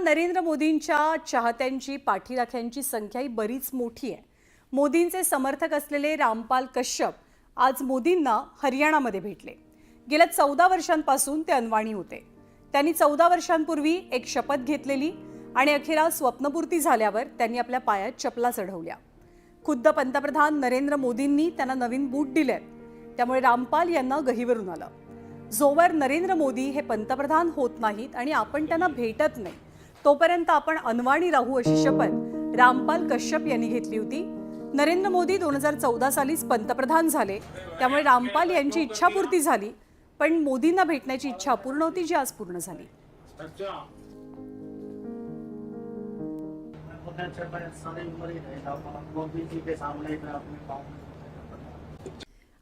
नरेंद्र मोदींच्या चाहत्यांची पाठीराख्यांची संख्या ही बरीच मोठी आहे। मोदींचे समर्थक असलेले रामपाल कश्यप आज मोदींना हरियाणामध्ये भेटले। गेल्या 14 वर्षांपासून ते अनवाणी होते। त्यांनी 14 वर्षांपूर्वी एक शपथ घेतलेली आणि अखेर स्वप्नपूर्ती झाल्यावर त्यांनी आपल्या पायात चपला चढवल्या। खुद्द पंतप्रधान नरेंद्र मोदींनी त्यांना नवीन बूट दिलेत। त्यामुळे रामपाल यांना गहिवरून आलं। जोवर नरेंद्र मोदी हे पंतप्रधान होत नाहीत आणि आपण त्यांना भेटत नाही तोपर्यंत आपण अनवाणी राहू अशी शपथ रामपाल कश्यप यांनी घेतली होती। नरेंद्र मोदी 2014 सालीच पंतप्रधान झाले, त्यामुळे रामपाल यांची इच्छापूर्ती झाली, पण मोदींना भेटण्याची इच्छा अपूर्ण होती, जी आज पूर्ण झाली।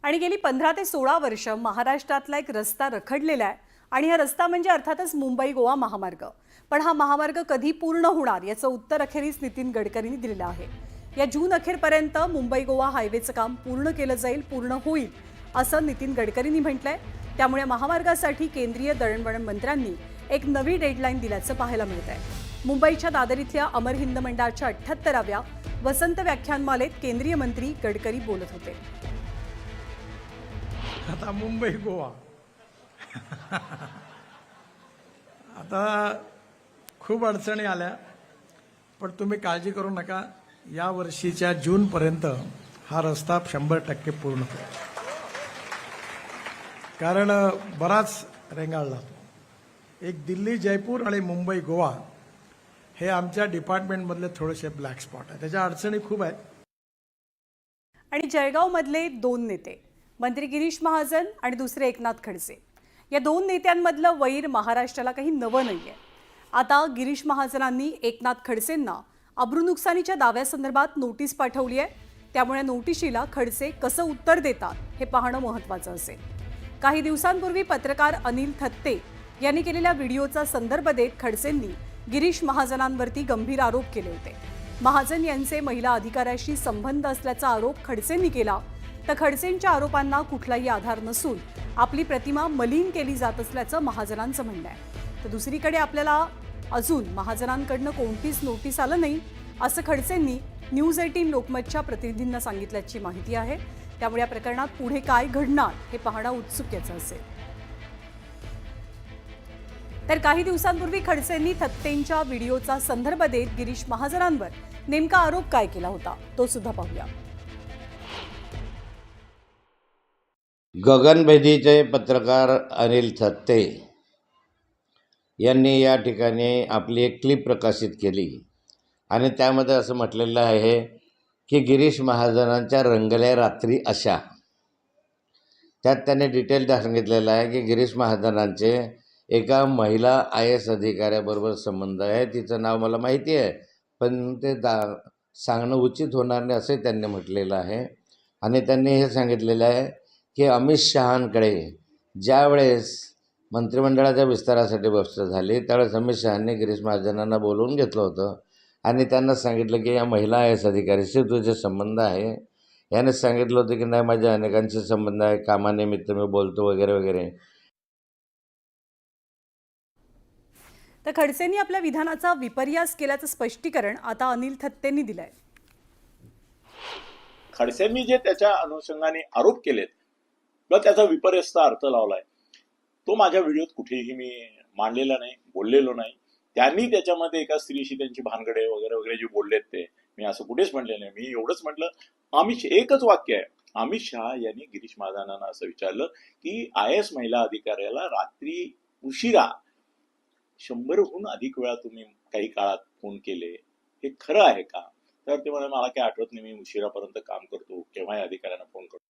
आणि गेली 15 ते 16 वर्ष महाराष्ट्रातला एक रस्ता रखडलेला आहे आणि हा रस्ता म्हणजे अर्थातच मुंबई गोवा महामार्ग। पण हा महामार्ग कधी पूर्ण होणार याचं उत्तर अखेरीस नितीन गडकरींनी दिलेलं आहे। या जून अखेरपर्यंत मुंबई गोवा हायवेचं काम पूर्ण केलं जाईल, पूर्ण होईल असं नितीन गडकरींनी म्हटलंय। त्यामुळे महामार्गासाठी केंद्रीय दळणवळण मंत्र्यांनी एक नवी डेडलाईन दिल्याचं पाहायला मिळतंय। मुंबईच्या दादर इथल्या अमर हिंद मंडळाच्या 78व्या वसंत व्याख्यानमालेत केंद्रीय मंत्री गडकरी बोलत होते। आता मुंबई गोवा आता खूप अडचणी आल्या, पण तुम्ही काळजी करू नका। या वर्षीच्या जूनपर्यंत हा रस्ता 100% पूर्ण होईल, कारण बराच रेंगाळला। एक दिल्ली जयपूर आणि मुंबई गोवा हे आमच्या डिपार्टमेंटमधले थोडेसे ब्लॅक स्पॉट आहे, त्याच्या अडचणी खूप आहेत। आणि जळगावमधले 2 नेते, मंत्री गिरीश महाजन आणि दुसरे एकनाथ खडसे, या 2 नेत्यांमधलं वैर महाराष्ट्राला काही नवं नाहीये। आता गिरीश महाजनांनी एकनाथ खडसेंना अब्रूनुकसानीच्या दाव्यासंदर्भात नोटीस पाठवली आहे। त्यामुळे नोटिशीला खडसे कसं उत्तर देतात हे पाहणं महत्त्वाचं असेल। काही दिवसांपूर्वी पत्रकार अनिल थत्ते यांनी केलेल्या व्हिडिओचा संदर्भ देत खडसेंनी गिरीश महाजनांवरती गंभीर आरोप केले होते। महाजन यांचे महिला अधिकाऱ्याशी संबंध असल्याचा आरोप खडसेंनी केला, तर खडसेंच्या आरोपांना कुठलाही आधार नसून आपली प्रतिमा मलिन केली जात असल्याचं महाजनांचं म्हणणं आहे। तर दुसरीकडे आपल्याला अजून महाजनांकडनं कोणतीच नोटीस आलं नाही असं खडसेंनी न्यूज 18 लोकमतच्या प्रतिनिधींना सांगितल्याची माहिती आहे। त्यामुळे या प्रकरणात पुढे काय घडणार हे पाहणं उत्सुकतेचं असेल। तर काही दिवसांपूर्वी खडसेंनी थत्तेंच्या व्हिडिओचा संदर्भ देत गिरीश महाजनांवर नेमका आरोप काय केला होता तो सुद्धा पाहूया। गगनभेदीचे पत्रकार अनिल थत्ते यांनी या ठिकाणी आपली एक क्लिप प्रकाशित केली आणि त्यामध्ये असं म्हटलेलं आहे की गिरीश महाजनांच्या रंगल्या रात्री अशा। त्यात त्यांनी डिटेल सांगितलेलं आहे की गिरीश महाजनांचे एका महिला IAS अधिकाऱ्याबरोबर संबंध आहे। तिचं नाव मला माहिती आहे, पण ते सांगणं उचित होणार नाही असे त्यांनी म्हटलेलं आहे। आणि त्यांनी हे सांगितलेलं आहे की अमित शहांकडे ज्यावेळेस मंत्रिमंडळाच्या विस्तारासाठी व्यवस्था झाली त्यावेळेस अमित शहांनी गिरीश महाजनांना बोलवून घेतलं होतं आणि त्यांना सांगितलं की या महिला IAS अधिकाऱ्याशी तुझे संबंध आहे। याने सांगितलं होतं की नाही, माझ्या अनेकांशी संबंध आहे, कामानिमित्त मी बोलतो वगैरे वगैरे। तर खडसेंनी आपल्या विधानाचा विपर्यास केल्याचं स्पष्टीकरण आता अनिल थत्तेंनी दिलंय। खडसेंनी जे त्याच्या अनुषंगाने आरोप केलेत किंवा त्याचा विपर्यस्त अर्थ लावलाय तो माझ्या व्हिडिओत कुठेही मी मांडलेला नाही, बोललेलो नाही। त्यांनी त्याच्यामध्ये एका स्त्रीशी त्यांची भानगडे वगैरे वगैरे जे बोललेत ते मी असं कुठेच म्हटले नाही। मी एवढंच म्हटलं, एकच वाक्य आहे, अमित शहा यांनी गिरीश महाजनांना असं विचारलं की IAS महिला अधिकाऱ्याला रात्री उशिरा 100हून अधिक वेळा तुम्ही काही काळात फोन केले, हे खरं आहे का? तर ते म्हणाले मला काही आठवत नाही, मी उशिरापर्यंत काम करतो, केव्हाही अधिकाऱ्यांना फोन करतो।